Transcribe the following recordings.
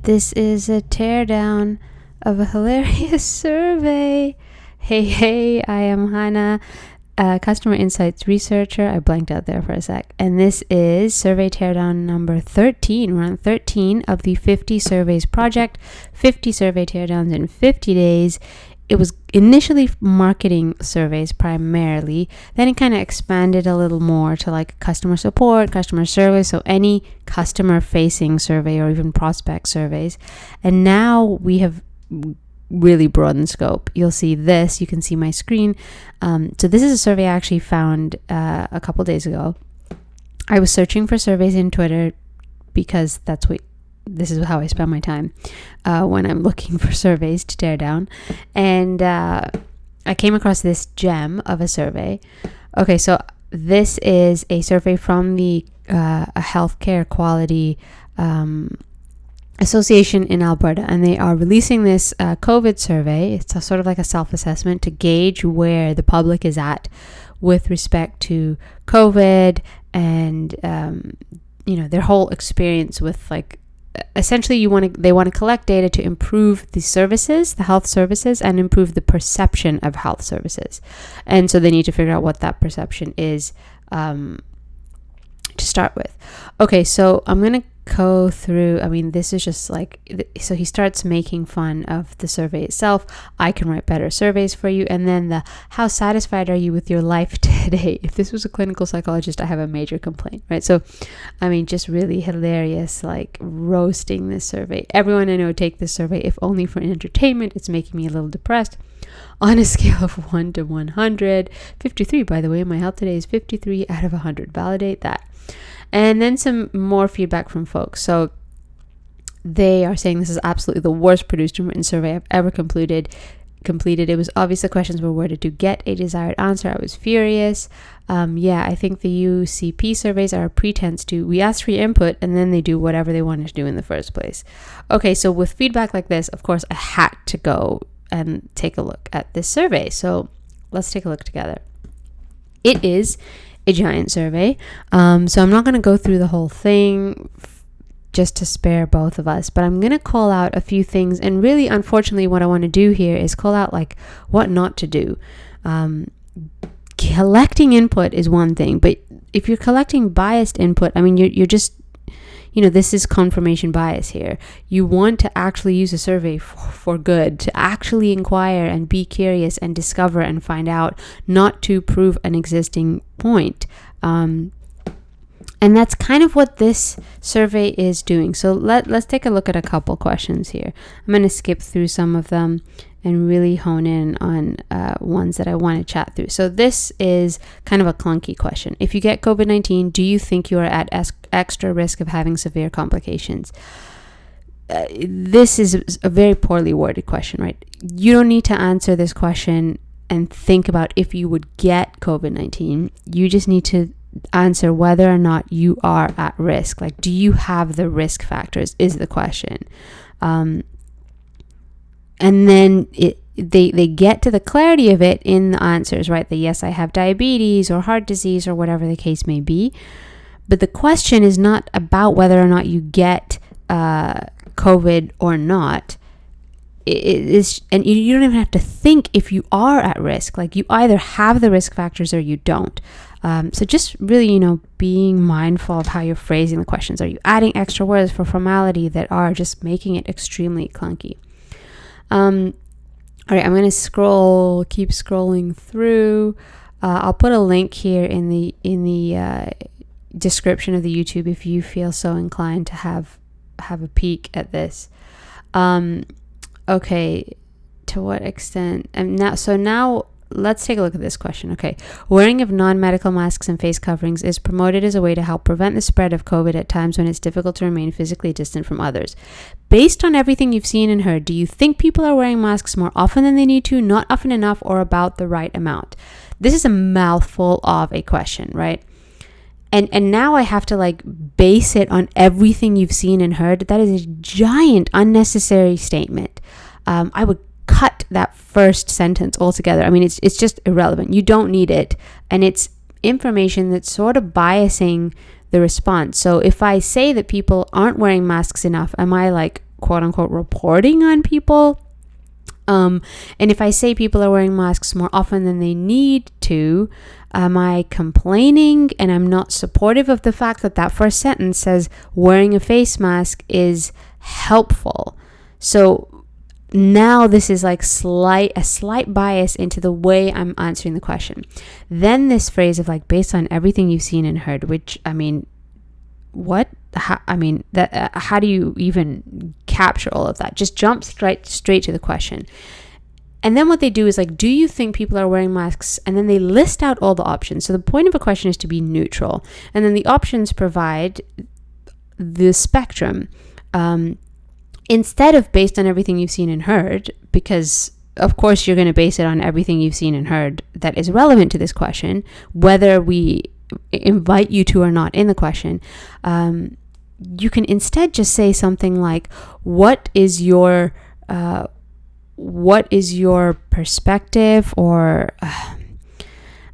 This is a teardown of a hilarious survey. Hey, I am Hannah, Customer Insights Researcher. I blanked out there for a sec. And this is survey teardown number 13. We're on 13 of the 50 surveys project, 50 survey teardowns in 50 days. It was initially marketing surveys primarily, then it kind of expanded a little more to like customer support, customer service, so any customer facing survey or even prospect surveys. And now we have really broadened scope. You'll see this, you can see my screen. So this is a survey I actually found a couple days ago. I was searching for surveys in Twitter because this is how I spend my time when I'm looking for surveys to tear down. And I came across this gem of a survey. Okay, so this is a survey from the a healthcare quality association in Alberta, and they are releasing this COVID survey. It's sort of like a self-assessment to gauge where the public is at with respect to COVID and their whole experience with essentially they want to collect data to improve the services, the health services, and improve the perception of health services. And so they need to figure out what that perception is to start with. Okay, so I'm going to go through, this is just so he starts making fun of the survey itself. I can write better surveys for you. And then how satisfied are you with your life today? If this was a clinical psychologist, I have a major complaint, right? So, just really hilarious, roasting this survey. Everyone I know take this survey, if only for entertainment. It's making me a little depressed. On a scale of 1 to 100, 53, by the way, my health today is 53 out of 100. Validate that. And then some more feedback from folks. So they are saying this is absolutely the worst produced and written survey I've ever completed. It was obvious the questions were worded to get a desired answer. I was furious. I think the UCP surveys are a pretense to, we ask for your input and then they do whatever they wanted to do in the first place. Okay, so with feedback like this, of course, I had to go and take a look at this survey. So let's take a look together. It is a giant survey. So I'm not going to go through the whole thing just to spare both of us, but I'm going to call out a few things. And really, unfortunately, what I want to do here is call out what not to do. Collecting input is one thing, but if you're collecting biased input, you're just, this is confirmation bias here. You want to actually use a survey for good, to actually inquire and be curious and discover and find out, not to prove an existing point. And that's kind of what this survey is doing. So let's take a look at a couple questions here. I'm going to skip through some of them and really hone in on ones that I want to chat through. So this is kind of a clunky question. If you get COVID-19, do you think you are at extra risk of having severe complications? This is a very poorly worded question, right? You don't need to answer this question and think about if you would get COVID-19. You just need to answer whether or not you are at risk. Do you have the risk factors is the question. And then they get to the clarity of it in the answers, right? Yes, I have diabetes or heart disease or whatever the case may be. But the question is not about whether or not you get COVID or not. It is, and you don't even have to think if you are at risk. You either have the risk factors or you don't. So just really, being mindful of how you're phrasing the questions. Are you adding extra words for formality that are just making it extremely clunky? All right, I'm going to keep scrolling through. I'll put a link here in the description of the YouTube if you feel so inclined to have a peek at this. Okay, to what extent? And now let's take a look at this question. Okay, wearing of non-medical masks and face coverings is promoted as a way to help prevent the spread of COVID at times when it's difficult to remain physically distant from others. Based on everything you've seen and heard, do you think people are wearing masks more often than they need to, not often enough, or about the right amount? This is a mouthful of a question, right? And now I have to base it on everything you've seen and heard. That is a giant unnecessary statement. I would cut that first sentence altogether. It's just irrelevant. You don't need it. And it's information that's sort of biasing the response. So if I say that people aren't wearing masks enough, am I quote unquote reporting on people. And if I say people are wearing masks more often than they need to, am I complaining and I'm not supportive of the fact that that first sentence says wearing a face mask is helpful? So now this is like a slight bias into the way I'm answering the question. Then this phrase of like, based on everything you've seen and heard, which, I mean, what? How do you even capture all of that? Just jump straight to the question. And then what they do is like, do you think people are wearing masks? And then they list out all the options. So the point of a question is to be neutral. And then the options provide the spectrum. Instead of based on everything you've seen and heard, because of course you're going to base it on everything you've seen and heard that is relevant to this question, whether we invite you to or not in the question, you can instead just say something like, what is your perspective? Or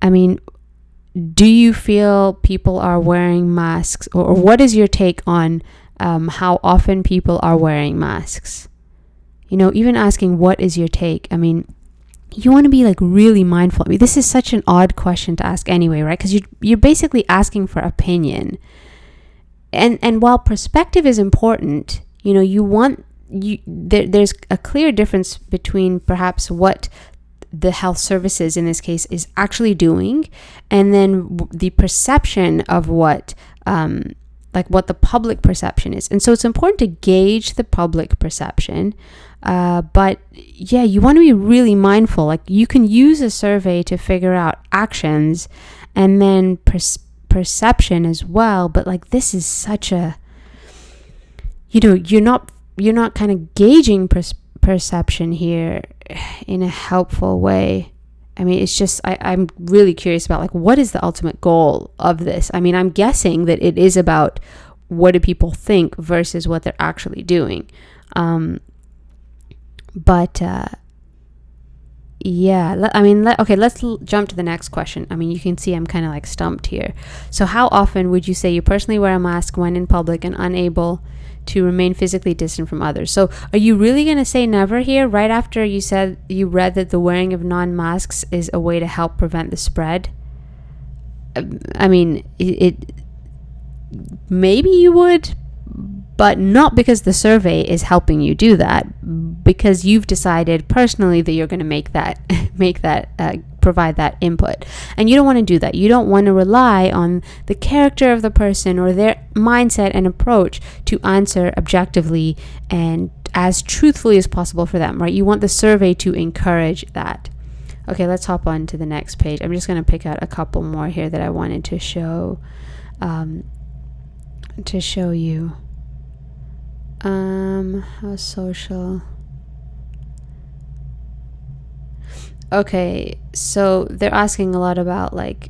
do you feel people are wearing masks, or what is your take on how often people are wearing masks? Even asking what is your take, you want to be like really mindful. This is such an odd question to ask anyway, right? Because you're basically asking for opinion. And while perspective is important, there's a clear difference between perhaps what the health services in this case is actually doing, and then the perception of what the public perception is. And so it's important to gauge the public perception. But yeah, you want to be really mindful. Like, you can use a survey to figure out actions and then perception as well. But like, this is such a, you're not kind of gauging perception here in a helpful way. It's just, I'm really curious about like, what is the ultimate goal of this? I'm guessing that it is about what do people think versus what they're actually doing. Okay, let's jump to the next question. You can see I'm kind of like stumped here. So how often would you say you personally wear a mask when in public and unable to remain physically distant from others? So are you really going to say never here, right after you said you read that the wearing of non-masks is a way to help prevent the spread? Maybe you would, but not because the survey is helping you do that, because you've decided personally that you're going to provide that input. And you don't want to do that. You don't want to rely on the character of the person or their mindset and approach to answer objectively and as truthfully as possible for them, right? You want the survey to encourage that. Okay, let's hop on to the next page. I'm just going to pick out a couple more here that I wanted to show you. How social. Okay, so they're asking a lot about like,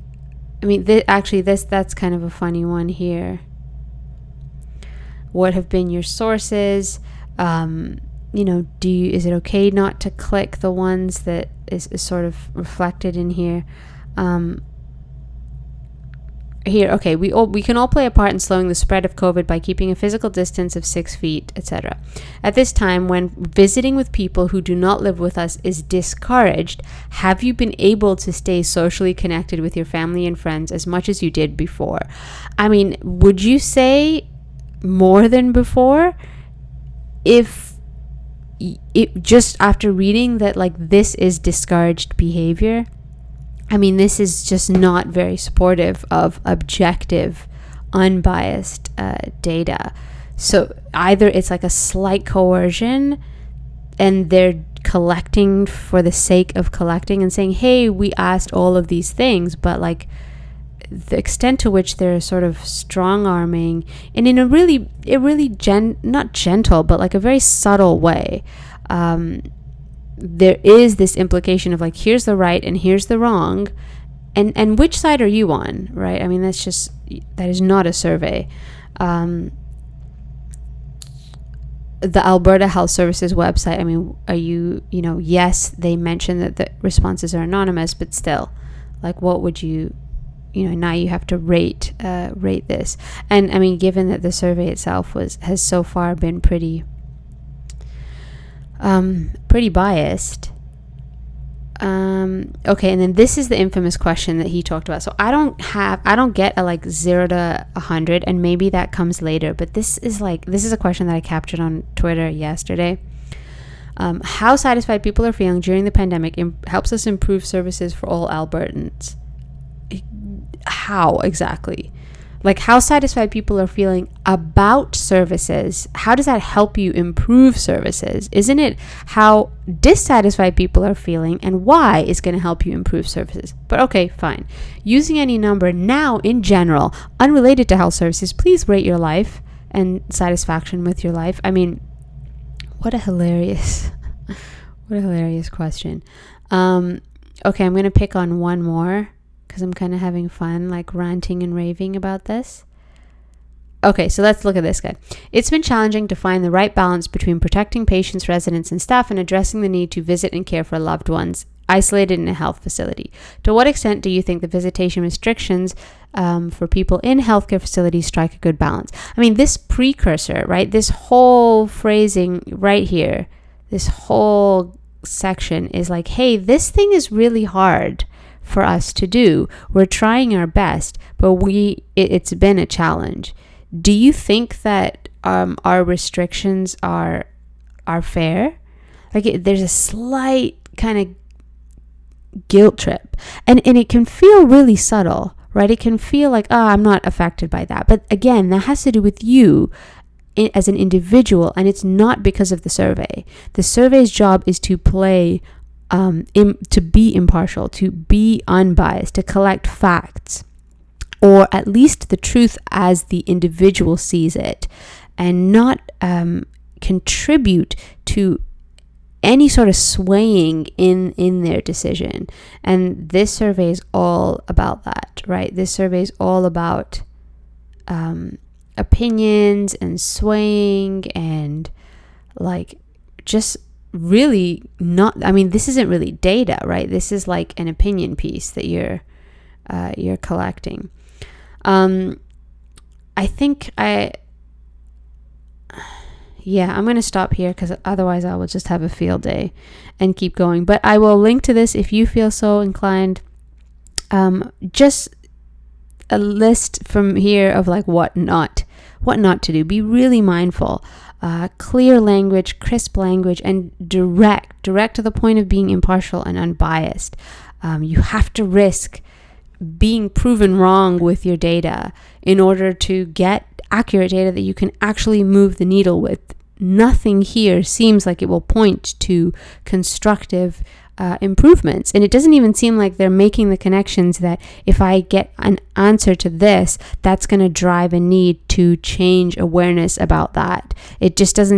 that's kind of a funny one here. What have been your sources? Is it okay not to click the ones that is sort of reflected in here? Okay, we can all play a part in slowing the spread of COVID by keeping a physical distance of 6 feet, etc. At this time, when visiting with people who do not live with us is discouraged, have you been able to stay socially connected with your family and friends as much as you did before? Would you say more than before? If it just after reading that, like, this is discouraged behavior, this is just not very supportive of objective, unbiased data. So either it's like a slight coercion and they're collecting for the sake of collecting and saying, hey, we asked all of these things, but like the extent to which they're sort of strong-arming and in a really not gentle, but like a very subtle way. There is this implication of like, here's the right and here's the wrong, and which side are you on, right? That is not a survey. The Alberta Health Services website, are you, yes, they mention that the responses are anonymous, but still, like, what would you, now you have to rate this. And given that the survey itself has so far been pretty pretty biased. Okay, and then this is the infamous question that he talked about. So I don't get a like 0 to 100, and maybe that comes later, but this is a question that I captured on Twitter yesterday. How satisfied people are feeling during the pandemic helps us improve services for all Albertans. How exactly? Like, how satisfied people are feeling about services, how does that help you improve services? Isn't it how dissatisfied people are feeling and why is going to help you improve services? But okay, fine. Using any number now in general, unrelated to health services, please rate your life and satisfaction with your life. I mean, what a hilarious question. Okay, I'm going to pick on one more, because I'm kind of having fun, like ranting and raving about this. Okay, so let's look at this guy. It's been challenging to find the right balance between protecting patients, residents, and staff and addressing the need to visit and care for loved ones isolated in a health facility. To what extent do you think the visitation restrictions for people in healthcare facilities strike a good balance? I mean, this precursor, right? This whole phrasing right here, this whole section is like, hey, this thing is really hard for us to do. We're trying our best, but it's been a challenge. Do you think that our restrictions are fair? Like, there's a slight kind of guilt trip, and it can feel really subtle, right? It can feel like, I'm not affected by that. But again, that has to do with you as an individual, and it's not because of the survey. The survey's job is to play to be impartial, to be unbiased, to collect facts, or at least the truth as the individual sees it, and not contribute to any sort of swaying in their decision. And this survey is all about that, right? This survey is all about opinions and swaying and like just really not, I mean, this isn't really data, right? This is like an opinion piece that you're collecting. I think I'm going to stop here, because otherwise I will just have a field day and keep going. But I will link to this if you feel so inclined. Just a list from here of like what not to do. Be really mindful. Clear language, crisp language, and direct to the point of being impartial and unbiased. You have to risk being proven wrong with your data in order to get accurate data that you can actually move the needle with. Nothing here seems like it will point to constructive improvements. And it doesn't even seem like they're making the connections that if I get an answer to this, that's going to drive a need to change awareness about that. It just doesn't